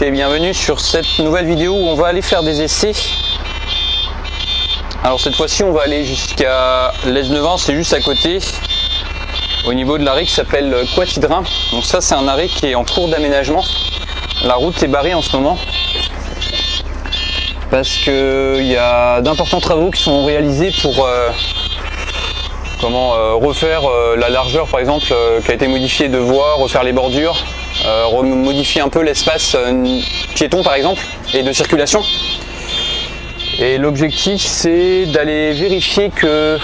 et bienvenue sur cette nouvelle vidéo où on va aller faire des essais. Alors cette fois-ci on va aller jusqu'à l'Esnevin, c'est juste à côté, au niveau de l'arrêt qui s'appelle Quatidrin. Donc ça c'est un arrêt qui est en cours d'aménagement. La route est barrée en ce moment parce qu'il y a d'importants travaux qui sont réalisés pour refaire la largeur par exemple qui a été modifiée de voies, refaire les bordures, modifier un peu l'espace piéton par exemple et de circulation. Et l'objectif c'est d'aller vérifier que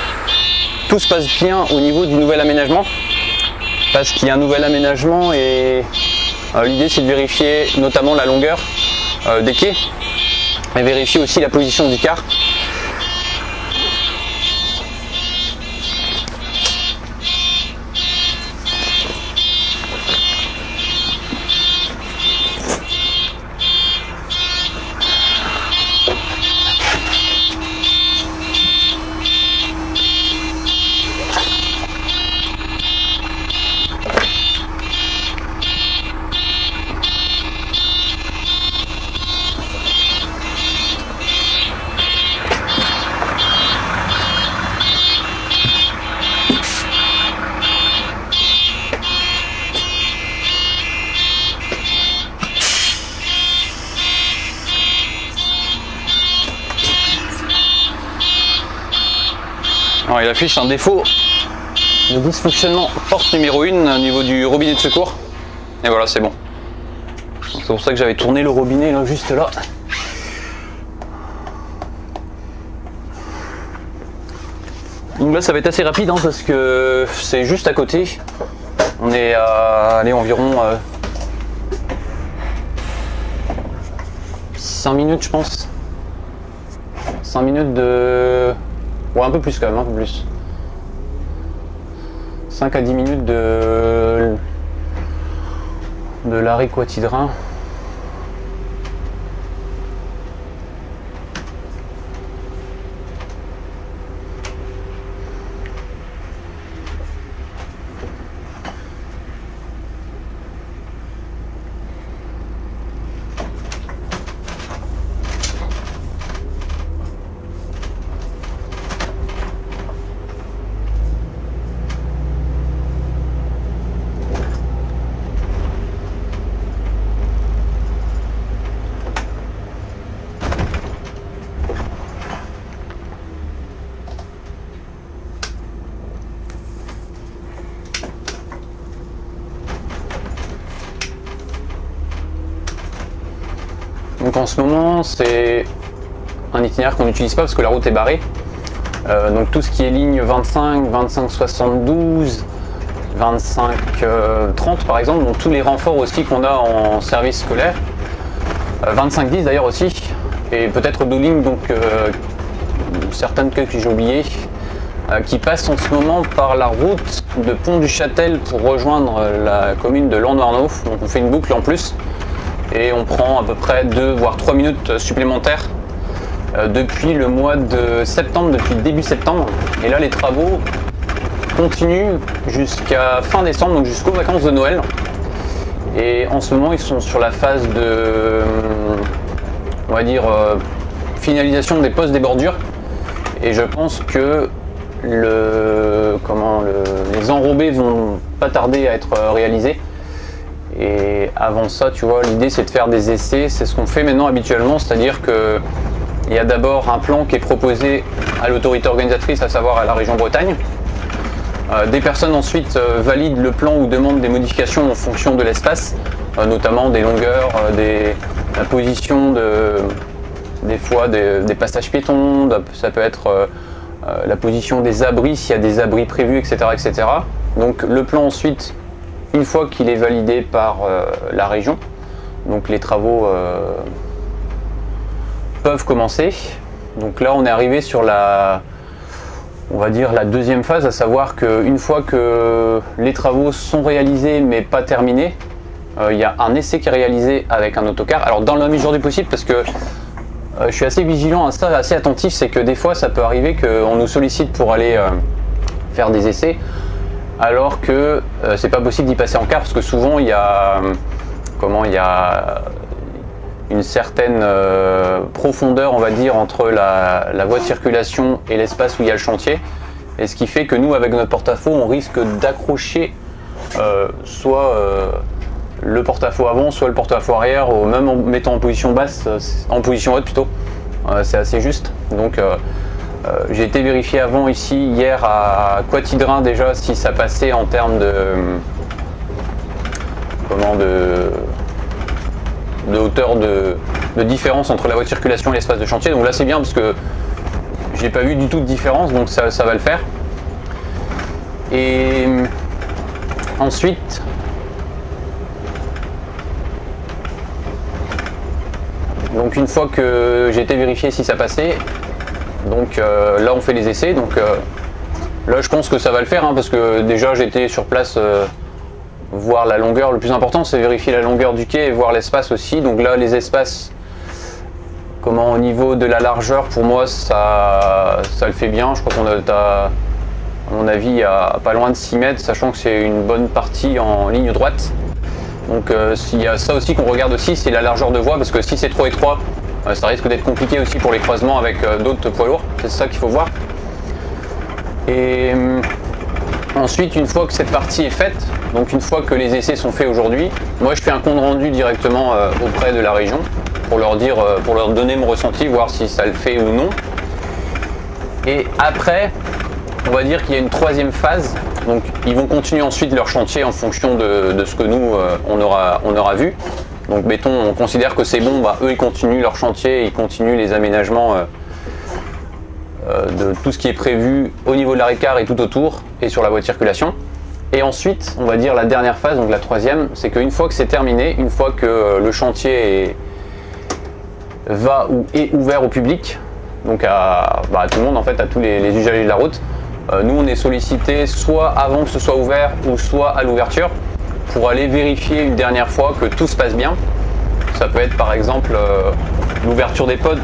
tout se passe bien au niveau du nouvel aménagement, parce qu'il y a un nouvel aménagement et l'idée c'est de vérifier notamment la longueur des quais et vérifier aussi la position du car. Alors, il affiche un défaut de dysfonctionnement porte numéro 1 au niveau du robinet de secours. Et voilà, c'est bon. C'est pour ça que j'avais tourné le robinet là, juste là. Donc là ça va être assez rapide hein, parce que c'est juste à côté. On est à environ 5 minutes je pense. 5 minutes de... Ouais, un peu plus quand même, un peu plus. 5 à 10 minutes de l'arrêt Quatidrin. Donc en ce moment c'est un itinéraire qu'on n'utilise pas parce que la route est barrée. Donc tout ce qui est ligne 25, 25 72, 25 30 par exemple, donc tous les renforts aussi qu'on a en service scolaire, 25 10 d'ailleurs aussi, et peut-être deux lignes donc certaines que j'ai oubliées, qui passent en ce moment par la route de Pont-du-Châtel pour rejoindre la commune de Landouarnaud. Donc on fait une boucle en plus. Et on prend à peu près 2 voire 3 minutes supplémentaires depuis le mois de septembre, depuis début septembre. Et là les travaux continuent jusqu'à fin décembre, donc jusqu'aux vacances de Noël. Et en ce moment ils sont sur la phase de, on va dire, finalisation des postes des bordures. Et je pense que les enrobés vont pas tarder à être réalisés. Et avant ça, tu vois, l'idée c'est de faire des essais, c'est ce qu'on fait maintenant habituellement, c'est-à-dire que il y a d'abord un plan qui est proposé à l'autorité organisatrice, à savoir à la région Bretagne. Des personnes ensuite valident le plan ou demandent des modifications en fonction de l'espace, notamment des longueurs, la position des fois des passages piétons, ça peut être la position des abris, s'il y a des abris prévus, etc., etc. Donc le plan ensuite, une fois qu'il est validé par la région, donc les travaux peuvent commencer. Donc là on est arrivé sur on va dire la deuxième phase, à savoir qu'une fois que les travaux sont réalisés mais pas terminés, il y a un essai qui est réalisé avec un autocar. Alors dans la mesure du possible, parce que je suis assez vigilant à ça, assez attentif, c'est que des fois ça peut arriver qu'on nous sollicite pour aller faire des essais alors que c'est pas possible d'y passer en car, parce que souvent il y a une certaine profondeur, on va dire, entre la voie de circulation et l'espace où il y a le chantier. Et ce qui fait que nous, avec notre porte-à-faux, on risque d'accrocher soit le porte-à-faux avant, soit le porte-à-faux arrière, même en mettant en position basse, en position haute plutôt. C'est assez juste. Donc j'ai été vérifier avant ici, hier à Quatidrin déjà, si ça passait en termes de hauteur de différence entre la voie de circulation et l'espace de chantier. Donc là c'est bien parce que j'ai pas vu du tout de différence, donc ça va le faire. Et ensuite, donc une fois que j'ai été vérifier si ça passait, donc là on fait les essais. Donc là je pense que ça va le faire, hein, parce que déjà j'étais sur place voir la longueur. Le plus important c'est vérifier la longueur du quai et voir l'espace aussi. Donc là les espaces, au niveau de la largeur, pour moi ça le fait bien. Je crois qu'on a, à mon avis, à pas loin de 6 mètres, sachant que c'est une bonne partie en ligne droite. Donc il y a ça aussi qu'on regarde aussi, c'est la largeur de voie, parce que si c'est trop étroit, ça risque d'être compliqué aussi pour les croisements avec d'autres poids lourds. C'est ça qu'il faut voir. Et ensuite, une fois que cette partie est faite, donc une fois que les essais sont faits aujourd'hui, moi je fais un compte rendu directement auprès de la région pour leur dire, pour leur donner mon ressenti, voir si ça le fait ou non. Et après, on va dire qu'il y a une troisième phase. Donc ils vont continuer ensuite leur chantier en fonction de ce que nous on aura vu. Donc mettons, on considère que c'est bon, eux ils continuent leur chantier, ils continuent les aménagements de tout ce qui est prévu au niveau de l'arrêt car et tout autour et sur la voie de circulation. Et ensuite, on va dire la dernière phase, donc la troisième, c'est qu'une fois que c'est terminé, une fois que le chantier va ou est ouvert au public, donc à tout le monde en fait, à tous les usagers de la route, nous on est sollicité soit avant que ce soit ouvert ou soit à l'ouverture pour aller vérifier une dernière fois que tout se passe bien. Ça peut être par exemple l'ouverture des portes,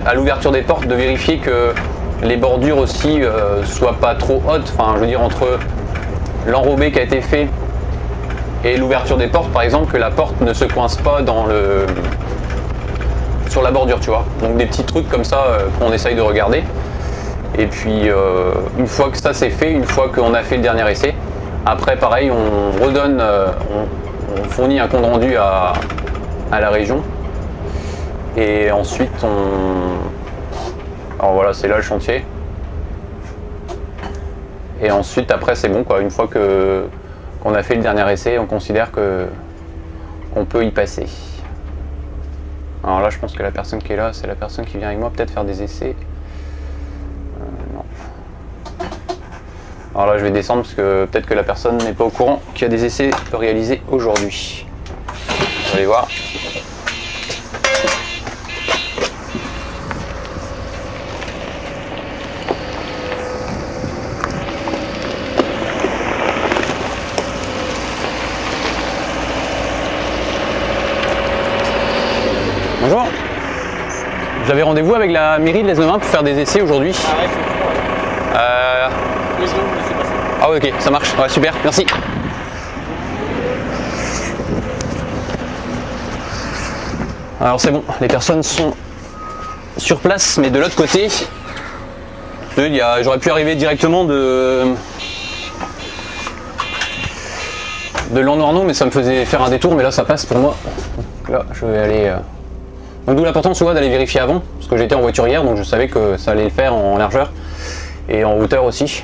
à l'ouverture des portes, de vérifier que les bordures aussi soient pas trop hautes, enfin je veux dire entre l'enrobé qui a été fait et l'ouverture des portes, par exemple, que la porte ne se coince pas sur la bordure, tu vois. Donc des petits trucs comme ça qu'on essaye de regarder. Et puis une fois que ça c'est fait, une fois qu'on a fait le dernier essai, après pareil on redonne, on fournit un compte rendu à la région. Et ensuite alors voilà, c'est là le chantier. Et ensuite après c'est bon quoi, une fois qu'on a fait le dernier essai, on considère qu'on peut y passer. Alors là je pense que la personne qui est là, c'est la personne qui vient avec moi peut-être faire des essais. Non. Alors là je vais descendre parce que peut-être que la personne n'est pas au courant qu'il y a des essais réalisés aujourd'hui. Vous allez voir. Bonjour. J'avais rendez-vous avec la mairie de l'Esnomain pour faire des essais aujourd'hui. Ah ouais, c'est bon. Ah ouais, ok, ça marche. Ouais, super, merci. Alors c'est bon, les personnes sont sur place, mais de l'autre côté, j'aurais pu arriver directement de Lannoy-Arnaud, mais ça me faisait faire un détour, mais là ça passe pour moi. Donc là, je vais aller... Donc d'où l'importance d'aller vérifier avant, parce que j'étais en voiture hier, donc je savais que ça allait le faire en largeur et en hauteur aussi.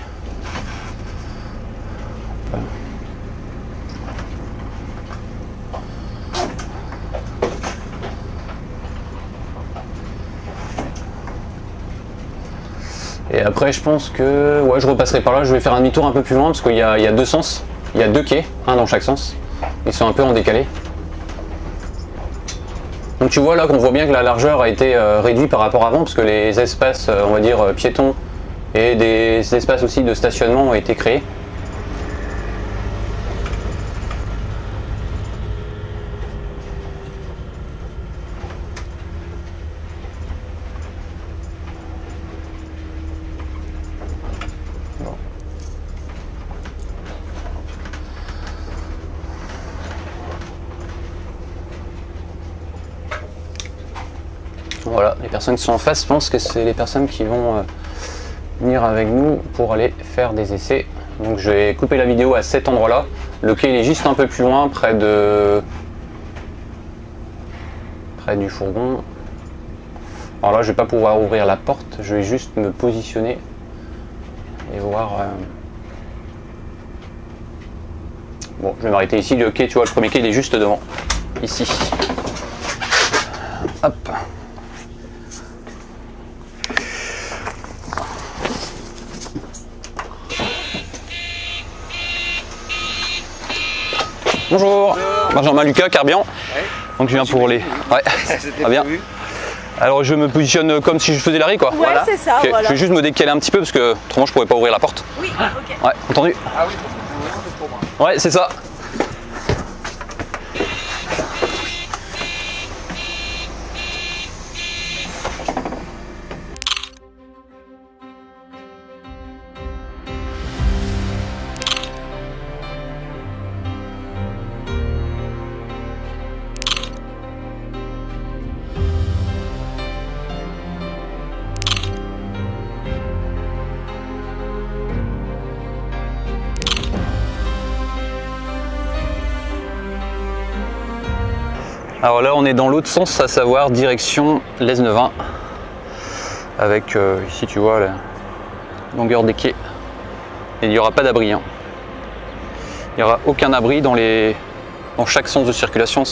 Et après je pense que ouais, je repasserai par là, je vais faire un demi-tour un peu plus loin parce qu'il y a deux sens, il y a deux quais, un dans chaque sens. Ils sont un peu en décalé. Donc tu vois là qu'on voit bien que la largeur a été réduite par rapport à avant, parce que les espaces, on va dire, piétons et des espaces aussi de stationnement ont été créés. Voilà, les personnes qui sont en face pensent que c'est les personnes qui vont venir avec nous pour aller faire des essais. Donc je vais couper la vidéo à cet endroit là. Le quai il est juste un peu plus loin, près du fourgon. Alors là je vais pas pouvoir ouvrir la porte, je vais juste me positionner et voir. Bon, je vais m'arrêter ici, le quai, tu vois, le premier quai il est juste devant, ici. Hop. Bonjour, Benjamin Lucas, Carbian. Ouais. Donc je viens pour les... Ouais, très bien. Alors je me positionne comme si je faisais l'arrêt quoi. Ouais, voilà. C'est ça, Okay. Voilà. Je vais juste me décaler un petit peu parce que autrement je pourrais pas ouvrir la porte. Oui, ok. Ouais, entendu. Ah oui, parce que c'est pour moi. Ouais, c'est ça. Alors là on est dans l'autre sens, à savoir direction l'Esnevin, avec ici tu vois la longueur des quais, et il n'y aura pas d'abri, hein. Il n'y aura aucun abri dans chaque sens de circulation,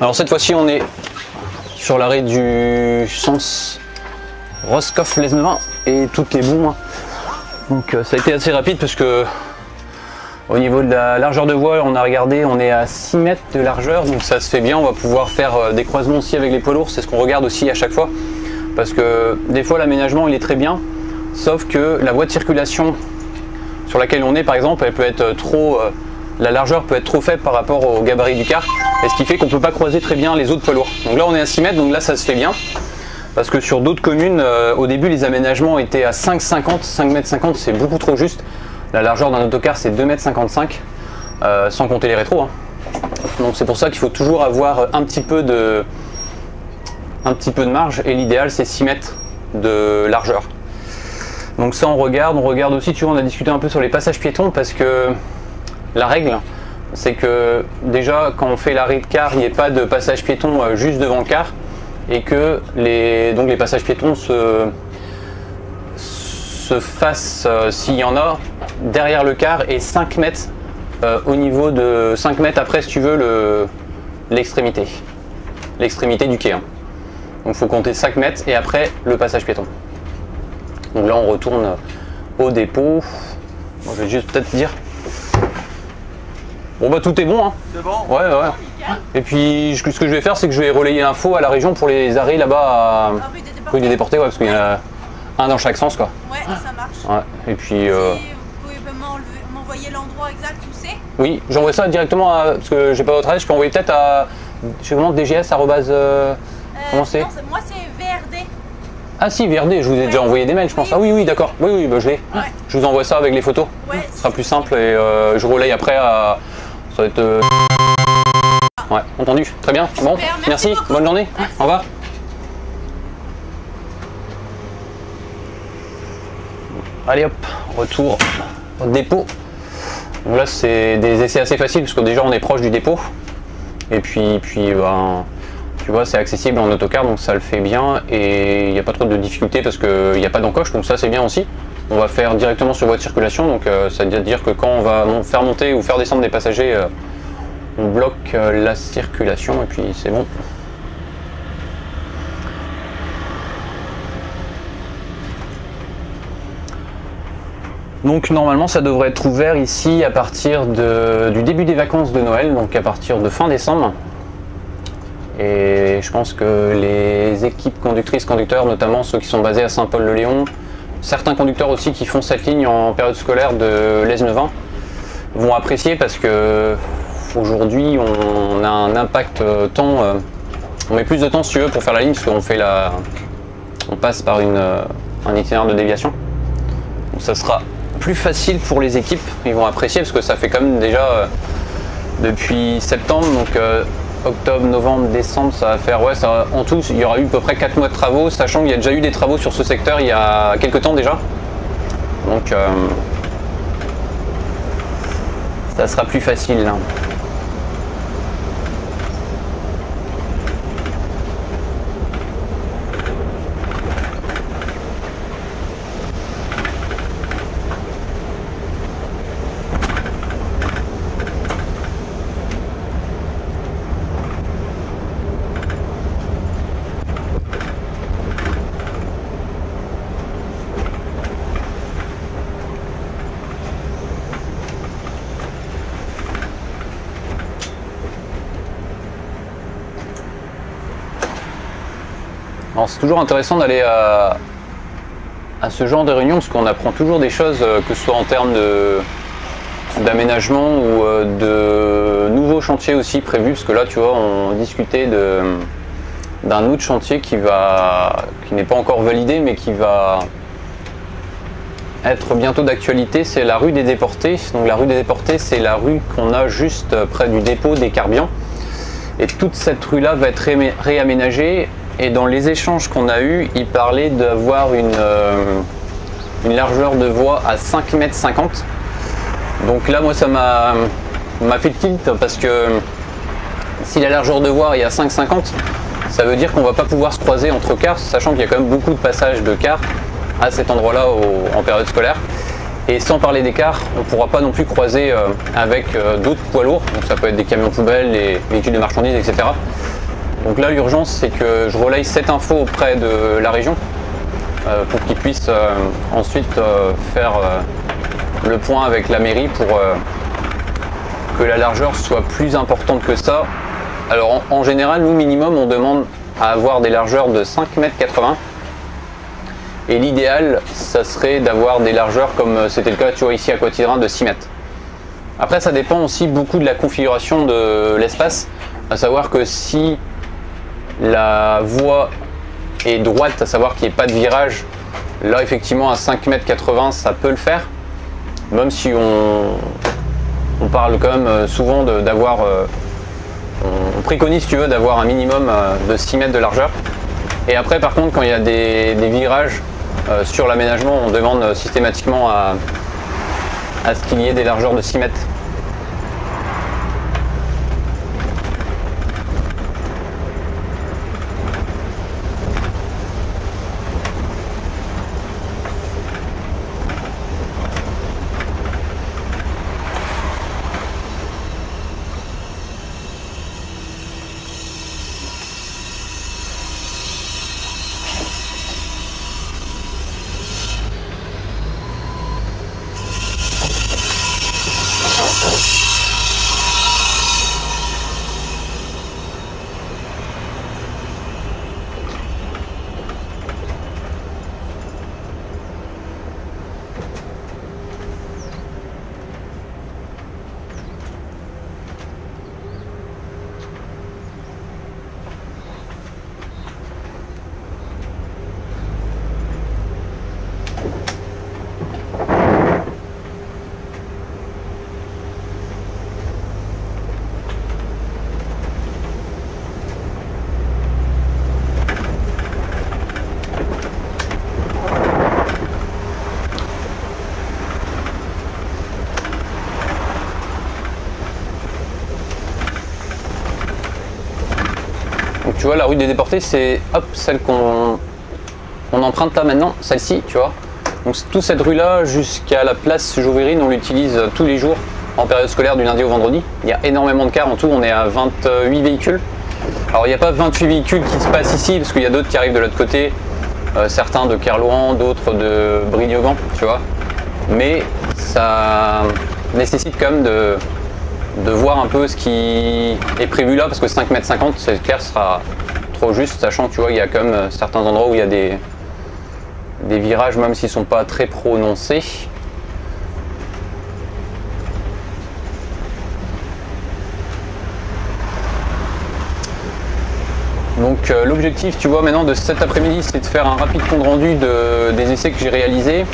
Alors cette fois-ci on est sur l'arrêt du sens Roscoff-Lesnevin et tout est bon. Donc ça a été assez rapide parce que au niveau de la largeur de voie, on a regardé, on est à 6 mètres de largeur, donc ça se fait bien. On va pouvoir faire des croisements aussi avec les poids lourds, c'est ce qu'on regarde aussi à chaque fois. Parce que des fois l'aménagement il est très bien, sauf que la voie de circulation sur laquelle on est par exemple, elle peut être trop... la largeur peut être trop faible par rapport au gabarit du car, et ce qui fait qu'on ne peut pas croiser très bien les autres poids lourds. Donc là on est à 6 mètres, donc là ça se fait bien. Parce que sur d'autres communes, au début les aménagements étaient à 5,50, 5,50 m c'est beaucoup trop juste. La largeur d'un autocar c'est 2,55 m, sans compter les rétros. Hein. Donc c'est pour ça qu'il faut toujours avoir un petit peu de marge, et l'idéal c'est 6 mètres de largeur. Donc ça on regarde aussi, tu vois, on a discuté un peu sur les passages piétons, parce que la règle c'est que déjà quand on fait l'arrêt de car, il n'y ait pas de passage piéton juste devant le car, et que les passages piétons se fassent, s'il y en a, derrière le car, et 5 mètres au niveau de 5 mètres après, si tu veux, l'extrémité du quai. Hein. Donc il faut compter 5 mètres et après le passage piéton. Donc là on retourne au dépôt. Bon, je vais juste peut-être dire. Bon bah tout est bon, hein. C'est bon. Ouais. Et puis ce que je vais faire, c'est que je vais relayer l'info à la région pour les arrêts là-bas à rue des Déportés, ouais, parce qu'il y en a un dans chaque sens quoi. Ouais, ça marche. Ouais. Et puis Si vous pouvez m'envoyer l'endroit exact où c'est. Oui, j'envoie ça directement à, parce que j'ai pas votre adresse, je peux envoyer peut-être à, je sais comment, DGS comment c'est? Moi c'est VRD. Ah si, VRD, je vous ai déjà envoyé des mails je pense. Ah oui d'accord, oui bah, je l'ai. Ouais. Je vous envoie ça avec les photos. Ouais. Ce sera plus simple, et je relaye après à... Ça va être... Ouais, entendu, très bien. Bon, merci, bonne journée, merci. Au revoir. Allez hop, retour au dépôt. Donc là c'est des essais assez faciles parce que déjà on est proche du dépôt. Et puis ben, tu vois, c'est accessible en autocar, donc ça le fait bien, et il n'y a pas trop de difficultés parce qu'il n'y a pas d'encoche, donc ça c'est bien aussi. On va faire directement sur voie de circulation, donc ça veut dire que quand on va faire monter ou faire descendre des passagers, on bloque la circulation et puis c'est bon. Donc normalement ça devrait être ouvert ici à partir du début des vacances de Noël, donc à partir de fin décembre. Et je pense que les équipes conductrices, conducteurs, notamment ceux qui sont basés à Saint-Paul-le-Léon, certains conducteurs aussi qui font cette ligne en période scolaire de l'Aisne-20 vont apprécier parce que aujourd'hui on a un impact temps, on met plus de temps si tu veux pour faire la ligne parce qu'on fait on passe par un itinéraire de déviation. Donc ça sera plus facile pour les équipes, ils vont apprécier parce que ça fait quand même déjà depuis septembre, donc octobre, novembre, décembre, ça va faire, ouais, ça, en tout, il y aura eu à peu près 4 mois de travaux, sachant qu'il y a déjà eu des travaux sur ce secteur il y a quelques temps déjà. Donc, ça sera plus facile là. C'est toujours intéressant d'aller à ce genre de réunion parce qu'on apprend toujours des choses, que ce soit en termes d'aménagement ou de nouveaux chantiers aussi prévus, parce que là tu vois on discutait d'un autre chantier qui n'est pas encore validé mais qui va être bientôt d'actualité, c'est la rue des Déportés. Donc la rue des Déportés, c'est la rue qu'on a juste près du dépôt des Carbians, et toute cette rue là va être réaménagée. Et dans les échanges qu'on a eus, il parlait d'avoir une largeur de voie à 5,50 m. Donc là, moi, ça m'a fait tilt parce que si la largeur de voie est à 5,50 m, ça veut dire qu'on ne va pas pouvoir se croiser entre cars, sachant qu'il y a quand même beaucoup de passages de cars à cet endroit-là en période scolaire. Et sans parler des cars, on ne pourra pas non plus croiser avec d'autres poids lourds. Donc ça peut être des camions poubelles, des véhicules de marchandises, etc. Donc là l'urgence c'est que je relaye cette info auprès de la région pour qu'ils puissent ensuite faire le point avec la mairie pour que la largeur soit plus importante que ça. Alors en général nous minimum on demande à avoir des largeurs de 5,80 m et l'idéal ça serait d'avoir des largeurs comme c'était le cas tu vois ici à Coitidrin de 6 mètres. Après ça dépend aussi beaucoup de la configuration de l'espace, à savoir que si la voie est droite, à savoir qu'il n'y ait pas de virage, là effectivement à 5,80 m ça peut le faire, même si on parle quand même souvent d'avoir, on préconise si tu veux d'avoir un minimum de 6 mètres de largeur. Et après par contre quand il y a des virages sur l'aménagement, on demande systématiquement à ce qu'il y ait des largeurs de 6 mètres. Donc tu vois la rue des Déportés c'est hop celle qu'on emprunte là maintenant, celle-ci tu vois. Donc toute cette rue là jusqu'à la place Jouverine on l'utilise tous les jours en période scolaire du lundi au vendredi. Il y a énormément de cars en tout, on est à 28 véhicules. Alors il n'y a pas 28 véhicules qui se passent ici parce qu'il y a d'autres qui arrivent de l'autre côté, certains de Kerlouan, d'autres de Brignogan tu vois. mais ça nécessite quand même de voir un peu ce qui est prévu là, parce que 5,50 m, c'est clair, sera trop juste, sachant que tu vois, il y a quand même certains endroits où il y a des virages, même s'ils sont pas très prononcés. Donc l'objectif, tu vois, maintenant de cet après-midi, c'est de faire un rapide compte rendu des essais que j'ai réalisés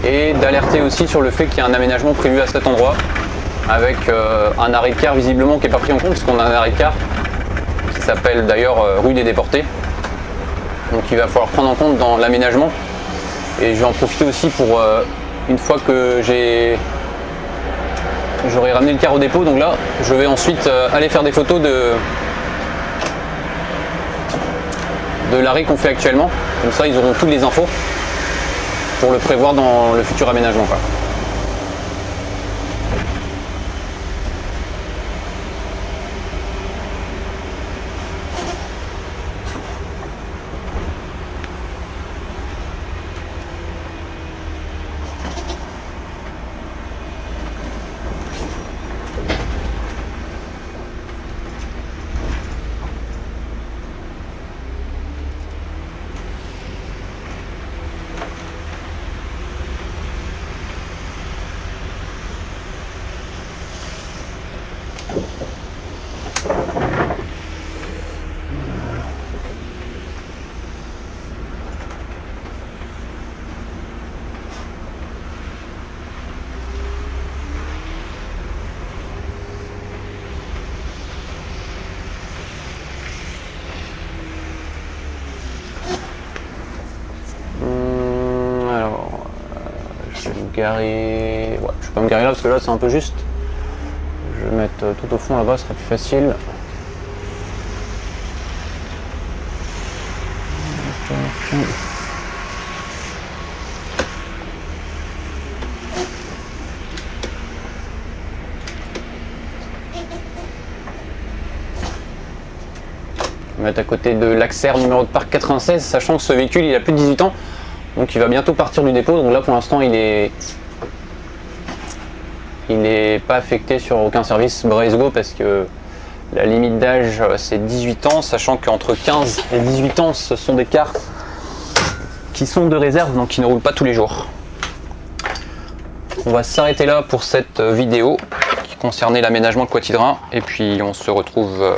et d'alerter aussi sur le fait qu'il y a un aménagement prévu à cet endroit avec un arrêt de car visiblement qui n'est pas pris en compte, parce qu'on a un arrêt de car qui s'appelle d'ailleurs rue des Déportés. Donc il va falloir prendre en compte dans l'aménagement, et je vais en profiter aussi pour une fois que j'aurai ramené le car au dépôt, donc là je vais ensuite aller faire des photos de l'arrêt qu'on fait actuellement, comme ça ils auront toutes les infos pour le prévoir dans le futur aménagement, quoi. Garer... Ouais, je vais pas me garer là parce que là c'est un peu juste. Je vais mettre tout au fond là-bas, ce sera plus facile. Je vais mettre à côté de l'Axer numéro de parc 96, sachant que ce véhicule il a plus de 18 ans. Donc il va bientôt partir du dépôt, donc là pour l'instant il est pas affecté sur aucun service Brazego, parce que la limite d'âge c'est 18 ans, sachant qu'entre 15 et 18 ans ce sont des cars qui sont de réserve, donc qui ne roulent pas tous les jours. On va s'arrêter là pour cette vidéo qui concernait l'aménagement de Quatidrin, et puis on se retrouve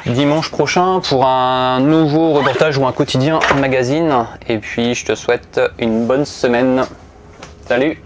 dimanche prochain pour un nouveau reportage ou un quotidien magazine, et puis je te souhaite une bonne semaine. Salut!